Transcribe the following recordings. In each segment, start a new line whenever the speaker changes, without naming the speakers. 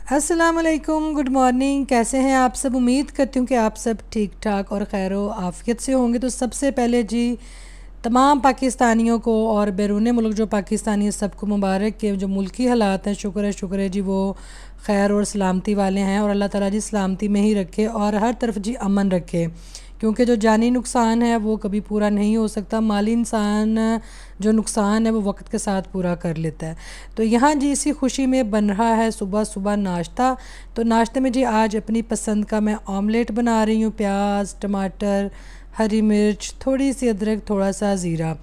अस्सलाम वालेकुम, good morning. कैसे हैं आप सब? उम्मीद करती हूँ कि आप सब ठीक ठाक और खैर आफ़ियत से होंगे। तो सबसे पहले जी तमाम पाकिस्तानियों को और बैरून मुल्क जो पाकिस्तानी हैं सबको मुबारक के जो मुल्की हालात हैं, शुक्र है जी वो खैर और सलामती वाले हैं और अल्लाह ताला जी सलामती में ही रखे और हर तरफ जी अमन रखे, क्योंकि जो जानी नुकसान है वो कभी पूरा नहीं हो सकता। माली इंसान जो नुकसान है वो वक्त के साथ पूरा कर लेता है। तो यहाँ जी इसी खुशी में बन रहा है सुबह सुबह नाश्ता। तो नाश्ते में जी आज अपनी पसंद का मैं ऑमलेट बना रही हूँ। प्याज, टमाटर, हरी मिर्च, थोड़ी सी अदरक, थोड़ा सा ज़ीरा।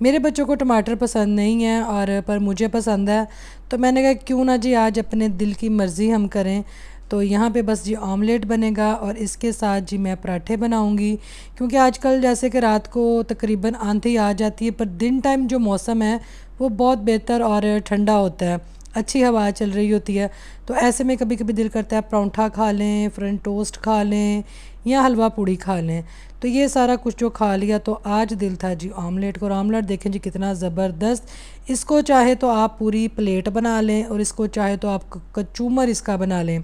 मेरे बच्चों को टमाटर पसंद नहीं है और पर मुझे पसंद है, तो मैंने कहा क्यों ना जी आज अपने दिल की मर्ज़ी हम करें। तो यहाँ पे बस जी ऑमलेट बनेगा और इसके साथ जी मैं पराठे बनाऊँगी, क्योंकि आजकल जैसे कि रात को तकरीबन आंधी आ जाती है, पर दिन टाइम जो मौसम है वो बहुत बेहतर और ठंडा होता है, अच्छी हवा चल रही होती है। तो ऐसे में कभी कभी दिल करता है परांठा खा लें, फ्रेंच टोस्ट खा लें या हलवा पूड़ी खा लें। तो ये सारा कुछ जो खा लिया तो आज दिल था जी ऑमलेट का। और ऑमलेट देखें जी कितना ज़बरदस्त। इसको चाहे तो आप पूरी प्लेट बना लें और इसको चाहे तो आप कचूमर इसका बना लें।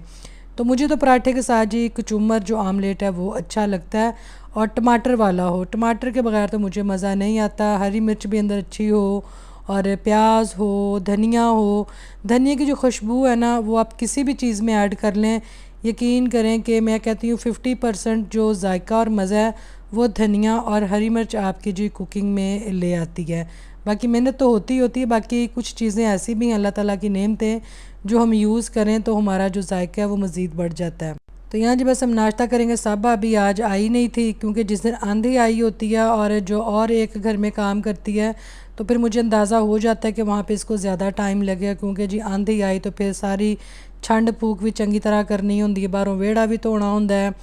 तो मुझे तो पराठे के साथ जी कचूमर जो आमलेट है वो अच्छा लगता है, और टमाटर वाला हो। टमाटर के बगैर तो मुझे मज़ा नहीं आता। हरी मिर्च भी अंदर अच्छी हो और प्याज हो, धनिया हो। धनिया की जो खुशबू है ना वो आप किसी भी चीज़ में ऐड कर लें, यकीन करें कि मैं कहती हूँ 50% जो जायका और मज़ा है वो धनिया और हरी मिर्च आपकी जी कुकिंग में ले आती है। बाकी मेहनत तो होती है, बाकी कुछ चीज़ें ऐसी भी हैं अल्लाह ताला की नेमतें जो हम यूज़ करें तो हमारा जो जायका है वो मज़ीद बढ़ जाता है। तो यहाँ जी बस हम नाश्ता करेंगे। साबा अभी आज आई नहीं थी, क्योंकि जिस दिन आंधी आई होती है और जो और एक घर में काम करती है तो फिर मुझे अंदाज़ा हो जाता है कि वहाँ पे इसको ज़्यादा टाइम लगेगा, क्योंकि जी आंधी आई तो फिर सारी छंड फूक भी चंगी तरह करनी होती है, बाहरों वेड़ा भी धोना होता है,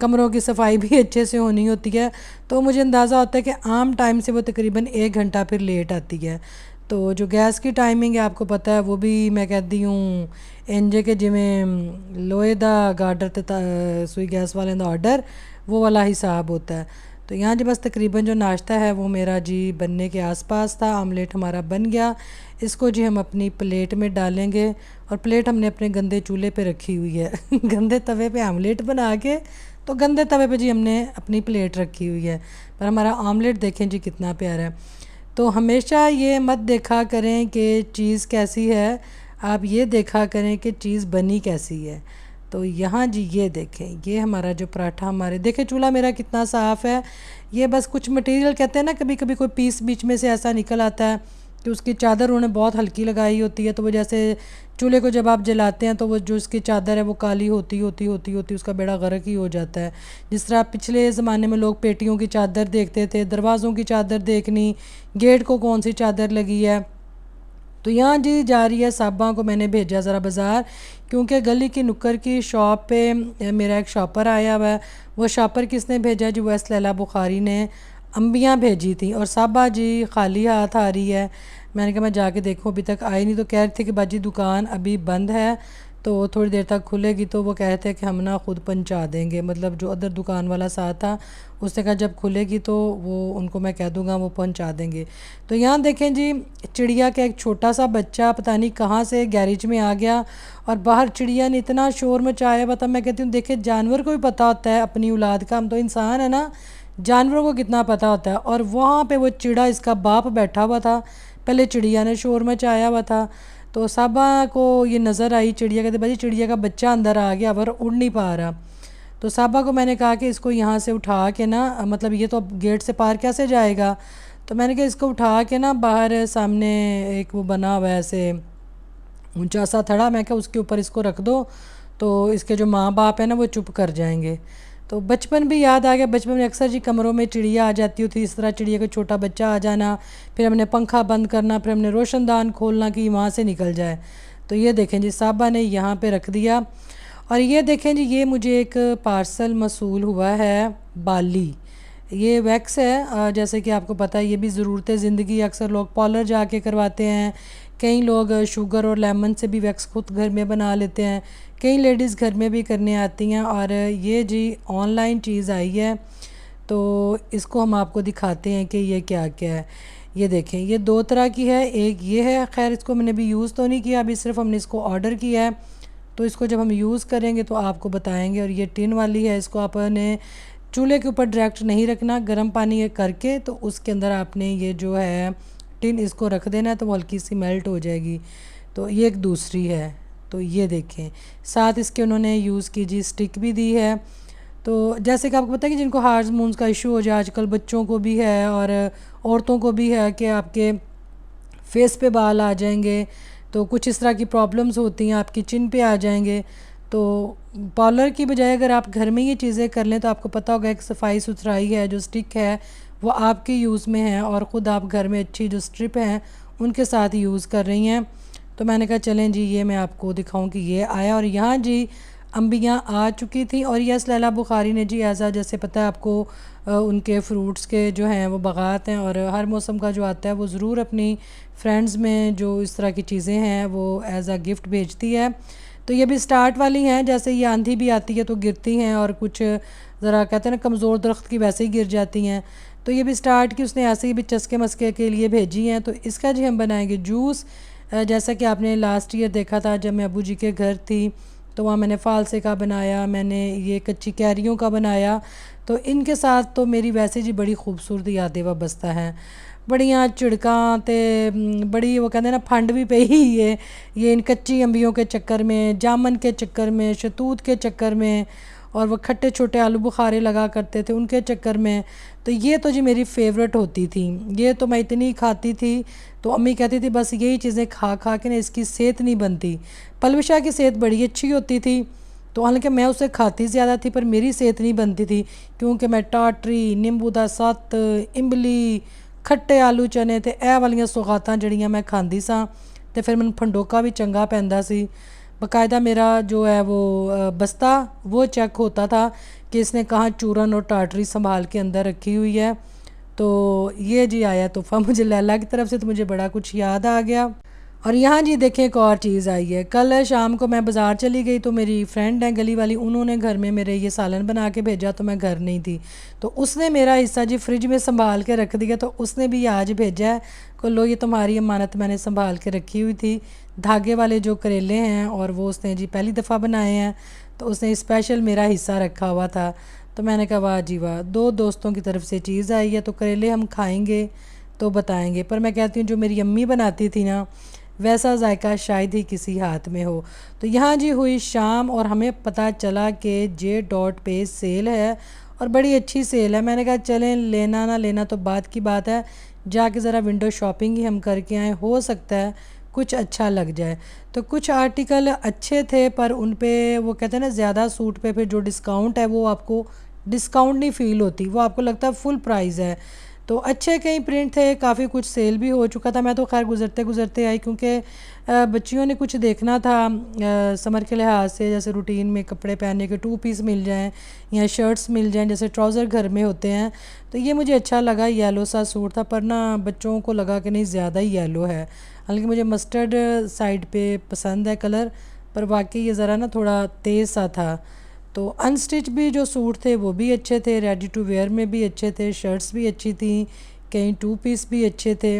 कमरों की सफाई भी अच्छे से होनी होती है। तो मुझे अंदाज़ा होता है कि आम टाइम से वो तकरीबन 1 घंटा फिर लेट आती है। तो जो गैस की टाइमिंग है आपको पता है, वो भी मैं कहती हूँ इंजे के जिमें लोहे दा गार्डर ते सुई गैस वाले का ऑर्डर वो वाला हिसाब होता है। तो यहाँ जी बस तकरीबन जो नाश्ता है वो मेरा जी बनने के आसपास था। आमलेट हमारा बन गया। इसको जी हम अपनी प्लेट में डालेंगे, और प्लेट हमने अपने गंदे चूल्हे पे रखी हुई है गंदे तवे पे आमलेट बना के, तो गंदे तवे पे जी हमने अपनी प्लेट रखी हुई है। पर हमारा आमलेट देखें जी कितना प्यारा है। तो हमेशा ये मत देखा करें कि चीज़ कैसी है, आप ये देखा करें कि चीज़ बनी कैसी है। तो यहाँ जी ये देखें, ये हमारा जो पराठा, हमारे देखें चूल्हा मेरा कितना साफ़ है। ये बस कुछ मटेरियल कहते हैं ना, कभी कभी कोई पीस बीच में से ऐसा निकल आता है कि उसकी चादर उन्होंने बहुत हल्की लगाई होती है, तो वो जैसे चूल्हे को जब आप जलाते हैं तो वो जो उसकी चादर है वो काली होती उसका बेड़ा गर्क ही हो जाता है। जिस तरह पिछले ज़माने में लोग पेटियों की चादर देखते थे, दरवाज़ों की चादर देखनी, गेट को कौन सी चादर लगी है। तो यहाँ जी जा रही है साबा को मैंने भेजा ज़रा बाज़ार, क्योंकि गली की नुक्कर की शॉप पे मेरा एक शॉपर आया हुआ है। वो शॉपर किसने भेजा जी? वैस लैला बुखारी ने अम्बियाँ भेजी थी, और साबा जी खाली हाथ आ रही है। मैंने कहा मैं जाके देखूँ, अभी तक आई नहीं। तो कह रहे थे कि बाजी दुकान अभी बंद है, तो थोड़ी देर तक खुलेगी। तो वो कह रहे थे कि हम ना खुद पहुंचा देंगे, मतलब जो अदर दुकान वाला साथ था उसने कहा जब खुलेगी तो वो उनको मैं कह दूंगा, वो पहुंचा देंगे। तो यहाँ देखें जी चिड़िया का एक छोटा सा बच्चा पता नहीं कहाँ से गैरेज में आ गया, और बाहर चिड़िया ने इतना शोर मचाया। बता, मैं कहती हूँ देखे जानवर को भी पता होता है अपनी औलाद का, हम तो इंसान है ना, जानवरों को कितना पता होता है। और वहाँ पे वो चिड़ा इसका बाप बैठा हुआ था, पहले चिड़िया ने शोर मचाया हुआ था। तो साबा को ये नज़र आई चिड़िया, कहते भाई चिड़िया का बच्चा अंदर आ गया पर उड़ नहीं पा रहा। तो साबा को मैंने कहा कि इसको यहाँ से उठा के ना, मतलब ये तो अब गेट से पार कैसे जाएगा। तो मैंने कहा इसको उठा के ना बाहर सामने एक वो बना हुआ है ऐसे ऊंचा सा थड़ा, मैं क्या उसके ऊपर इसको रख दो तो इसके जो माँ बाप है ना वो चुप कर जाएंगे। तो बचपन भी याद आ गया। बचपन में अक्सर जी कमरों में चिड़िया आ जाती थी, इस तरह चिड़िया का छोटा बच्चा आ जाना, फिर हमने पंखा बंद करना, फिर हमने रोशनदान खोलना कि वहाँ से निकल जाए। तो ये देखें जी साहबा ने यहाँ पे रख दिया। और ये देखें जी ये मुझे एक पार्सल मसूल हुआ है बाली। ये वैक्स है, जैसे कि आपको पता है ये भी ज़रूरत ज़िंदगी। अक्सर लोग पार्लर जाके करवाते हैं, कई लोग शुगर और लेमन से भी वैक्स खुद घर में बना लेते हैं, कई लेडीज़ घर में भी करने आती हैं। और ये जी ऑनलाइन चीज़ आई है, तो इसको हम आपको दिखाते हैं कि ये क्या क्या है। ये देखें ये दो तरह की है, एक ये है, खैर इसको मैंने भी यूज़ तो नहीं किया, अभी सिर्फ हमने इसको ऑर्डर किया है। तो इसको जब हम यूज़ करेंगे तो आपको बताएंगे। और ये टिन वाली है, इसको आपने चूल्हे के ऊपर डायरेक्ट नहीं रखना, गर्म पानी ये करके तो उसके अंदर आपने ये जो है टिन इसको रख देना है, तो वो हल्की सी मेल्ट हो जाएगी। तो ये एक दूसरी है, तो ये देखें। साथ इसके उन्होंने यूज़ की जी स्टिक भी दी है। तो जैसे कि आपको पता है कि जिनको हार्मोन्स का इशू हो जाए आजकल, बच्चों को भी है और औरतों को भी है कि आपके फेस पे बाल आ जाएंगे, तो कुछ इस तरह की प्रॉब्लम्स होती हैं, आपकी चिन पे आ जाएंगे। तो पार्लर की बजाय अगर आप घर में ये चीज़ें कर लें तो आपको पता होगा एक सफाई सुथराई है, जो स्टिक है वो आपके यूज़ में है और ख़ुद आप घर में अच्छी जो स्ट्रिप हैं उनके साथ यूज़ कर रही हैं। तो मैंने कहा चलें जी ये मैं आपको दिखाऊं कि ये आया। और यहाँ जी अम्बियाँ आ चुकी थी। और यस लैला बुखारी ने जी ऐसा, जैसे पता है आपको उनके फ्रूट्स के जो हैं वो बागात हैं और हर मौसम का जो आता है वो ज़रूर अपनी फ्रेंड्स में जो इस तरह की चीज़ें हैं वो एज़ अ गिफ्ट भेजती है। तो ये भी स्टार्ट वाली हैं, जैसे ये आंधी भी आती है तो गिरती हैं और कुछ ज़रा कहते हैं ना कमज़ोर दरख्त की वैसे ही गिर जाती हैं। तो ये भी स्टार्ट की उसने ऐसे ही भी चस्के मस्के के लिए भेजी हैं। तो इसका जी हम बनाएंगे जूस। जैसा कि आपने लास्ट ईयर देखा था जब मैं अबू जी के घर थी, तो वहाँ मैंने फालसे का बनाया, मैंने ये कच्ची कैरियों का बनाया। तो इनके साथ तो मेरी वैसे जी बड़ी खूबसूरत यादें वाबस्ता हैं। बड़ियाँ झिड़कां ते बड़ी वो कहते हैं ना फंड भी पई ये इन कच्ची अंबियों के चक्कर में, जामन के चक्कर में, शतूत के चक्कर में, और वो खट्टे छोटे आलू बुखारे लगा करते थे उनके चक्कर में। तो ये तो जी मेरी फेवरेट होती थी, ये तो मैं इतनी खाती थी। तो अम्मी कहती थी बस यही चीज़ें खा खा के ना इसकी सेहत नहीं बनती। पलविशा की सेहत बड़ी अच्छी होती थी, तो हालांकि मैं उसे खाती ज़्यादा थी पर मेरी सेहत नहीं बनती थी, क्योंकि मैं टाटरी, नींबू दा सत्त, इमली, खट्टे आलू चने ते ਇਹ ਵਾਲੀਆਂ सौगातां जड़ियाँ मैं खांदी सां। तो फिर मैंने फंडोका भी चंगा पैंदा सी। बाकायदा मेरा जो है वो बस्ता वो चेक होता था कि इसने कहाँ चूरन और टाटरी संभाल के अंदर रखी हुई है। तो ये जी आया तोहफ़ा मुझे लैला की तरफ से, तो मुझे बड़ा कुछ याद आ गया। और यहाँ जी देखें एक और चीज़ आई है। कल शाम को मैं बाज़ार चली गई तो मेरी फ्रेंड है गली वाली, उन्होंने घर में मेरे ये सालन बना के भेजा, तो मैं घर नहीं थी, तो उसने मेरा हिस्सा जी फ्रिज में संभाल के रख दिया। तो उसने भी आज भेजा है को लो ये तुम्हारी अमानत मैंने संभाल के रखी हुई थी। धागे वाले जो करेले हैं और वो उसने जी पहली दफ़ा बनाए हैं, तो उसने स्पेशल मेरा हिस्सा रखा हुआ था। तो मैंने कहा वाह जी वाह, दो दोस्तों की तरफ से चीज़ आई है। तो करेले हम खाएँगे तो बताएँगे, पर मैं कहती हूँ जो मेरी अम्मी बनाती थी ना वैसा जायका शायद ही किसी हाथ में हो। तो यहाँ जी हुई शाम और हमें पता चला कि जे डॉट पे सेल है और बड़ी अच्छी सेल है। मैंने कहा चलें, लेना ना लेना तो बात की बात है, जाके ज़रा विंडो शॉपिंग ही हम करके आए, हो सकता है कुछ अच्छा लग जाए। तो कुछ आर्टिकल अच्छे थे पर उन पे वो कहते हैं ना ज़्यादा सूट पे फिर जो डिस्काउंट है वो आपको डिस्काउंट नहीं फ़ील होती, वो आपको लगता है फुल प्राइस है। तो अच्छे कई प्रिंट थे, काफ़ी कुछ सेल भी हो चुका था। मैं तो खैर गुज़रते गुज़रते आई, क्योंकि बच्चियों ने कुछ देखना था समर के लिहाज से, जैसे रूटीन में कपड़े पहनने के 2 पीस मिल जाएं या शर्ट्स मिल जाएं, जैसे ट्राउज़र घर में होते हैं। तो ये मुझे अच्छा लगा, येलो सा सूट था, पर ना बच्चों को लगा कि नहीं ज़्यादा ही येलो है। हालांकि मुझे मस्टर्ड साइड पे पसंद है कलर, पर वाकई ये ज़रा ना थोड़ा तेज़ सा था। तो अनस्टिच भी जो सूट थे वो भी अच्छे थे, रेडी टू वेयर में भी अच्छे थे, शर्ट्स भी अच्छी थी, कहीं 2 पीस भी अच्छे थे।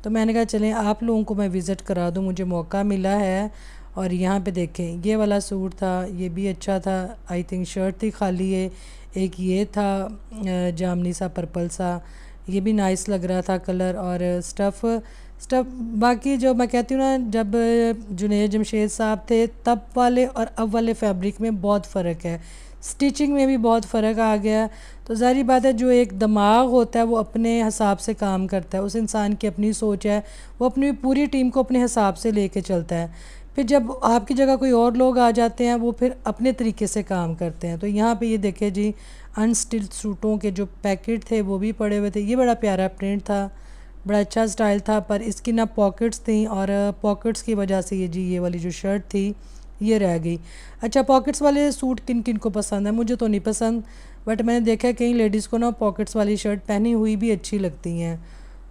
तो मैंने कहा चलें आप लोगों को मैं विज़िट करा दूँ, मुझे मौका मिला है। और यहाँ पे देखें ये वाला सूट था, ये भी अच्छा था, आई थिंक शर्ट थी खाली है। एक ये था जामनी सा पर्पल सा, ये भी नाइस लग रहा था कलर और स्टफ़। बाकी जो मैं कहती हूँ ना, जब जुनैद जमशेद साहब थे तब वाले और अब वाले फैब्रिक में बहुत फ़र्क है, स्टिचिंग में भी बहुत फ़र्क आ गया। तो ज़ाहिर बात है जो एक दिमाग होता है वो अपने हिसाब से काम करता है, उस इंसान की अपनी सोच है, वो अपनी पूरी टीम को अपने हिसाब से लेके चलता है। फिर जब आपकी जगह कोई और लोग आ जाते हैं वो फिर अपने तरीके से काम करते हैं। तो यहाँ पे ये देखे जी अनस्टिच्ड सूटों के जो पैकेट थे वो भी पड़े हुए थे। ये बड़ा प्यारा प्रिंट था, बड़ा अच्छा स्टाइल था, पर इसकी ना पॉकेट्स थी और पॉकेट्स की वजह से ये वाली जो शर्ट थी ये रह गई। अच्छा, पॉकेट्स वाले सूट किन किन को पसंद है? मुझे तो नहीं पसंद, बट मैंने देखा है कई लेडीज़ को ना पॉकेट्स वाली शर्ट पहनी हुई भी अच्छी लगती हैं।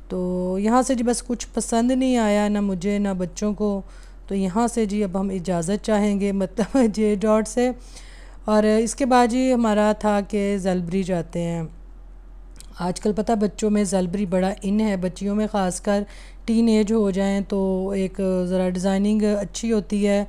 तो यहाँ से जी बस कुछ पसंद नहीं आया, ना मुझे ना बच्चों को। तो यहाँ से जी अब हम इजाज़त चाहेंगे, मतलब जे डॉट से। और इसके बाद जी हमारा था कि जलबरी जाते हैं। आजकल पता बच्चों में जलबरी बड़ा इन है, बच्चियों में ख़ासकर टीन एज हो जाएं तो एक ज़रा डिज़ाइनिंग अच्छी होती है।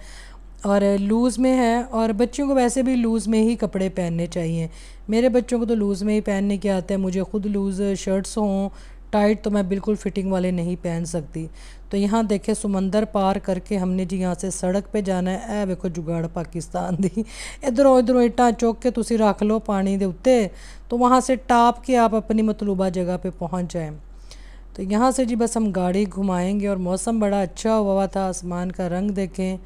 और लूज़ में है, और बच्चों को वैसे भी लूज़ में ही कपड़े पहनने चाहिए। मेरे बच्चों को तो लूज़ में ही पहनने के आते हैं, मुझे ख़ुद लूज़ शर्ट्स हों टाइट तो मैं बिल्कुल फ़िटिंग वाले नहीं पहन सकती। तो यहाँ देखें समंदर पार करके हमने जी यहाँ से सड़क पे जाना है। ए देखो जुगाड़ पाकिस्तान दी, इधरों इधरों इट्टां चुक के तुसी रख लो पानी दे उत्ते, तो वहाँ से टाप के आप अपनी मतलूबा जगह पे पहुँच जाएँ। तो यहाँ से जी बस हम गाड़ी घुमाएंगे, और मौसम बड़ा अच्छा हुआ था, आसमान का रंग देखें,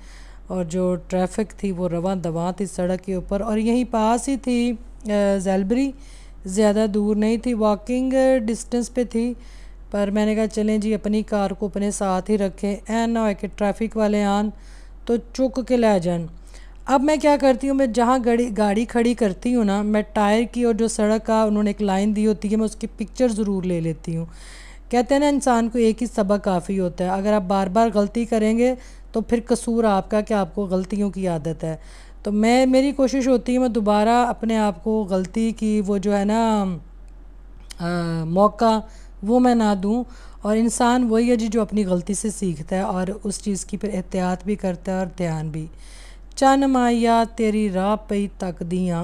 और जो ट्रैफिक थी वो रवां दवां थी सड़क के ऊपर। और यहीं पास ही थी ज़ेलबरी, ज़्यादा दूर नहीं थी, वॉकिंग डिस्टेंस पे थी। पर मैंने कहा चलें जी अपनी कार को अपने साथ ही रखें, ऐन ना हो कि ट्रैफिक वाले आन तो चुक के ले जान। अब मैं क्या करती हूँ, मैं जहाँ गाड़ी खड़ी करती हूँ ना, मैं टायर की और जो सड़क का उन्होंने एक लाइन दी होती है, मैं उसकी पिक्चर ज़रूर ले लेती हूँ। कहते हैं ना इंसान को एक ही सबक काफ़ी होता है, अगर आप बार बार गलती करेंगे तो फिर कसूर आपका कि आपको गलतियों की आदत है। तो मेरी कोशिश होती है मैं दोबारा अपने आप को गलती की वो जो है ना मौका वो मैं ना दूं। और इंसान वही है जी जो अपनी गलती से सीखता है और उस चीज़ की फिर एहतियात भी करता है और ध्यान भी। चन माया तेरी राह पे तकदियाँ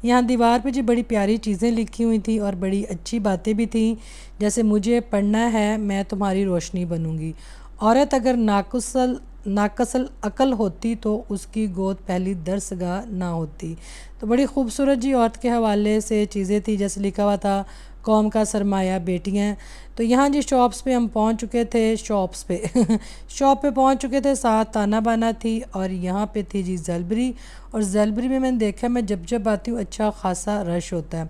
यहाँ दीवार पे जी बड़ी प्यारी चीज़ें लिखी हुई थी और बड़ी अच्छी बातें भी थी, जैसे मुझे पढ़ना है मैं तुम्हारी रोशनी बनूंगी। औरत अगर नाकसल अकल होती तो उसकी गोद पहली दरसगाह ना होती। तो बड़ी खूबसूरत जी औरत के हवाले से चीज़ें थी, जैसे लिखा हुआ था कौम का सरमाया बेटियां। तो यहाँ जी शॉप्स पे हम पहुँच चुके थे, शॉप पे पहुँच चुके थे, साथ ताना बाना थी, और यहाँ पे थी जी ज़ेलबरी। और ज़ेलबरी में मैंने देखा, मैं जब आती हूँ अच्छा खासा रश होता है,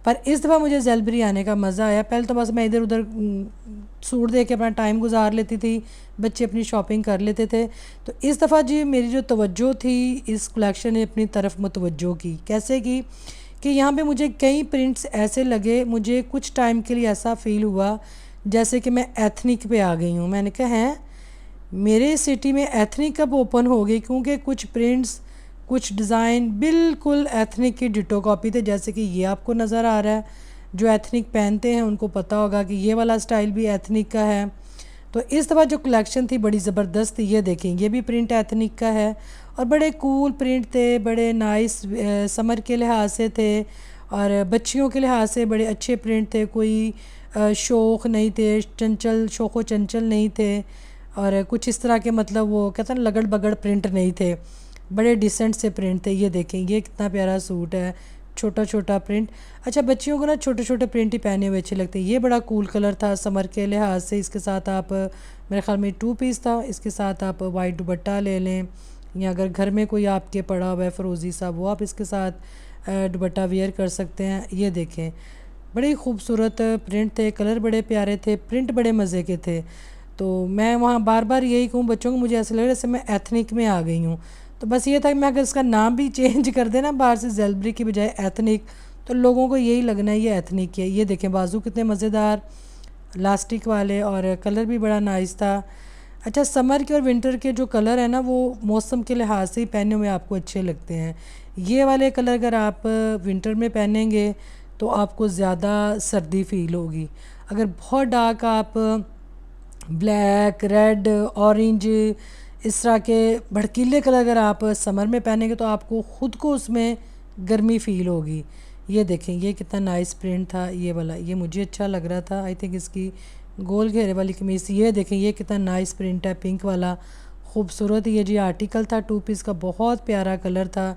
पर इस दफ़ा मुझे ज़ेलबरी आने का मज़ा आया। पहले तो बस मैं इधर उधर सूट दे के अपना टाइम गुजार लेती थी, बच्चे अपनी शॉपिंग कर लेते थे। तो इस दफ़ा जी मेरी जो तवज्जो थी इस कलेक्शन ने अपनी तरफ मुतवज्जो की। कैसे की कि यहाँ पे मुझे कई प्रिंट्स ऐसे लगे, मुझे कुछ टाइम के लिए ऐसा फ़ील हुआ जैसे कि मैं एथनिक पे आ गई हूँ। मैंने कहा हैं मेरे सिटी में एथनिक कब ओपन हो गई, क्योंकि कुछ प्रिंट्स कुछ डिज़ाइन बिल्कुल एथनिक की डिटो कॉपी थे, जैसे कि ये आपको नज़र आ रहा है। जो एथनिक पहनते हैं उनको पता होगा कि ये वाला स्टाइल भी एथनिक का है। तो इस दफ़ा जो कलेक्शन थी बड़ी ज़बरदस्त थी, ये देखें ये भी प्रिंट एथनिक का है और बड़े कूल प्रिंट थे, बड़े नाइस समर के लिहाज से थे और बच्चियों के लिहाज से बड़े अच्छे प्रिंट थे। कोई शौक़ नहीं थे, शौक़ व चंचल नहीं थे, और कुछ इस तरह के मतलब वो कहते हैं लगड़ बगड़ प्रिंट नहीं थे, बड़े डिसेंट से प्रिंट थे। ये देखें ये कितना प्यारा सूट है, छोटा छोटा प्रिंट। अच्छा बच्चियों को ना छोटे छोटे प्रिंट ही पहने हुए अच्छे लगते हैं। ये बड़ा कूल कलर था समर के लिहाज से। इसके साथ आप मेरे ख़्याल में 2 पीस था, इसके साथ आप वाइट दुपट्टा ले लें, या अगर घर में कोई आपके पड़ा हुआ है फ़रोज़ी सा वो आप इसके साथ दुपट्टा वियर कर सकते हैं। ये देखें बड़े खूबसूरत प्रिंट थे, कलर बड़े प्यारे थे, प्रिंट बड़े मज़े के थे। तो मैं वहाँ बार बार यही कहूँ बच्चों को, मुझे ऐसा लग रहा है जैसे मैं एथनिक में आ गई हूँ। तो बस ये था कि मैं अगर इसका नाम भी चेंज कर देना बाहर से ज़ेलबरी की बजाय एथनिक, तो लोगों को यही लगना है ये एथनिक है। ये देखें बाजू कितने मज़ेदार लास्टिक वाले, और कलर भी बड़ा नाइस था। अच्छा समर के और विंटर के जो कलर है ना वो मौसम के लिहाज से ही पहने हुए आपको अच्छे लगते हैं। ये वाले कलर अगर आप विंटर में पहनेंगे तो आपको ज़्यादा सर्दी फील होगी। अगर बहुत डार्क आप ब्लैक, रेड, ऑरेंज इस तरह के भड़कीले कलर अगर आप समर में पहनेंगे तो आपको ख़ुद को उसमें गर्मी फ़ील होगी। ये देखें ये कितना नाइस प्रिंट था, ये वाला ये मुझे अच्छा लग रहा था। आई थिंक इसकी गोल घेरे वाली कमीज़। ये देखें ये कितना नाइस प्रिंट है, पिंक वाला खूबसूरत। ये जी आर्टिकल था 2 पीस का, बहुत प्यारा कलर था।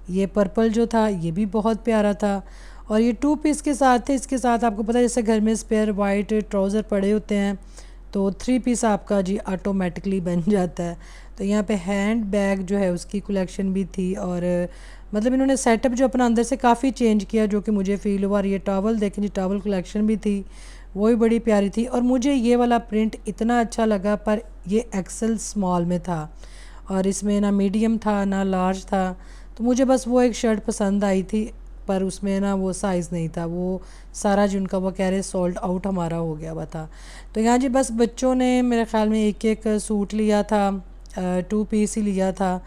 ये पर्पल जो था ये भी बहुत प्यारा था, और ये 2 पीस के साथ थे। इसके साथ आपको पता है जैसे घर में स्पेयर वाइट ट्राउज़र पड़े होते हैं तो 3 पीस आपका जी ऑटोमेटिकली बन जाता है। तो यहाँ पे हैंड बैग जो है उसकी कलेक्शन भी थी, और मतलब इन्होंने सेटअप जो अपना अंदर से काफ़ी चेंज किया जो कि मुझे फ़ील हुआ। और ये टॉवल देखें जी, टॉवल कलेक्शन भी थी, वो भी बड़ी प्यारी थी। और मुझे ये वाला प्रिंट इतना अच्छा लगा, पर ये एक्सेल स्मॉल में था और इसमें ना मीडियम था ना लार्ज था। तो मुझे बस वो एक शर्ट पसंद आई थी, पर उसमें ना वो साइज़ नहीं था, वो सारा जिनका वो कह रहे सोल्ड आउट हमारा हो गया हुआ था। तो यहाँ जी बस बच्चों ने मेरे ख़्याल में एक एक सूट लिया था, 2 पीस ही लिया था।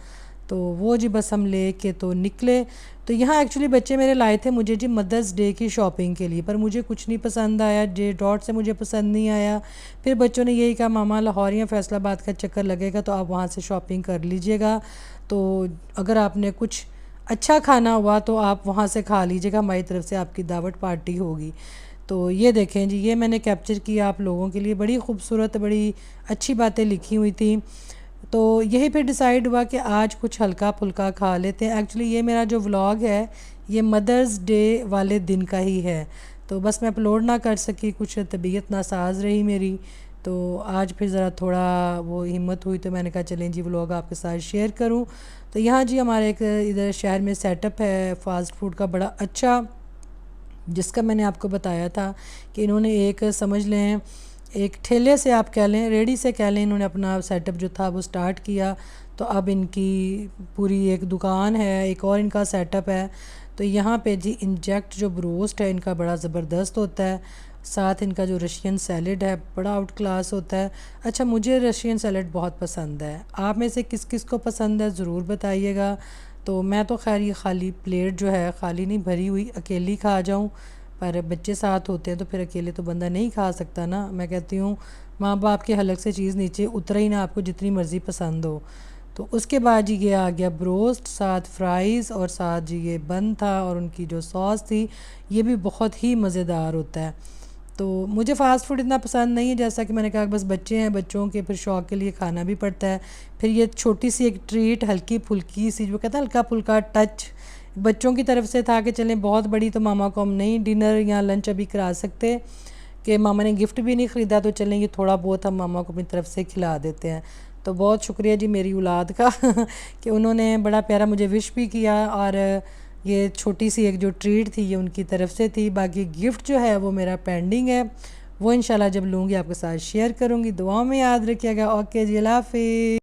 तो वो जी बस हम ले के तो निकले। तो यहाँ एक्चुअली बच्चे मेरे लाए थे मुझे जी मदर्स डे की शॉपिंग के लिए, पर मुझे कुछ नहीं पसंद आया, जे डॉट से मुझे पसंद नहीं आया। फिर बच्चों ने यही कहा मामा लाहौर या फैसलाबाद का चक्कर लगेगा तो आप वहाँ से शॉपिंग कर लीजिएगा। तो अगर आपने कुछ अच्छा खाना हुआ तो आप वहाँ से खा लीजिएगा, हमारी तरफ से आपकी दावत पार्टी होगी। तो ये देखें जी, ये मैंने कैप्चर किया आप लोगों के लिए, बड़ी खूबसूरत बड़ी अच्छी बातें लिखी हुई थी। तो यही फिर डिसाइड हुआ कि आज कुछ हल्का फुल्का खा लेते हैं। एक्चुअली ये मेरा जो व्लॉग है ये मदर्स डे वाले दिन का ही है, तो बस मैं अपलोड ना कर सकी, कुछ तबीयत नासाज रही मेरी, तो आज फिर ज़रा थोड़ा वो हिम्मत हुई तो मैंने कहा चलें जी व्लॉग आपके साथ शेयर करूं। तो यहाँ जी हमारे एक इधर शहर में सेटअप है फ़ास्ट फूड का बड़ा अच्छा, जिसका मैंने आपको बताया था कि इन्होंने एक समझ लें एक ठेले से आप कह लें, रेडी से कह लें, इन्होंने अपना सेटअप जो था वो स्टार्ट किया। तो अब इनकी पूरी एक दुकान है, एक और इनका सेटअप है। तो यहाँ पे जी इंजेक्ट जो ब्रोस्ट है इनका बड़ा ज़बरदस्त होता है, साथ इनका जो रशियन सैलड है बड़ा आउट क्लास होता है। अच्छा, मुझे रशियन सैलड बहुत पसंद है, आप में से किस किस को पसंद है ज़रूर बताइएगा। तो मैं तो खैर ये खाली प्लेट जो है खाली नहीं भरी हुई अकेली खा जाऊँ, पर बच्चे साथ होते हैं तो फिर अकेले तो बंदा नहीं खा सकता ना। मैं कहती हूँ माँ बाप के हलक से चीज़ नीचे उतरे ही ना, आपको जितनी मर्ज़ी पसंद हो। तो उसके बाद जी ये आ गया ब्रोस्ट, साथ फ्राइज़ और साथ जी ये बन था और उनकी जो सॉस थी ये भी बहुत ही मज़ेदार होता है। तो मुझे फ़ास्ट फूड इतना पसंद नहीं है, जैसा कि मैंने कहा बस बच्चे हैं, बच्चों के फिर शौक़ के लिए खाना भी पड़ता है। फिर ये छोटी सी एक ट्रीट हल्की फुल्की सी, जो कहता है हल्का फुल्का टच बच्चों की तरफ से था कि चलें बहुत बड़ी तो मामा को हम नहीं डिनर या लंच अभी करा सकते, कि मामा ने गिफ्ट भी नहीं ख़रीदा, तो चलें ये थोड़ा बहुत हम मामा को अपनी तरफ से खिला देते हैं। तो बहुत शुक्रिया जी मेरी औलाद का कि उन्होंने बड़ा प्यारा मुझे विश भी किया, और ये छोटी सी एक जो ट्रीट थी ये उनकी तरफ से थी। बाकी गिफ्ट जो है वो मेरा पेंडिंग है, वो इंशाल्लाह जब लूँगी आपके साथ शेयर करूँगी। दुआओं में याद रखिएगा। ओके जी, अल्लाह हाफ़िज़।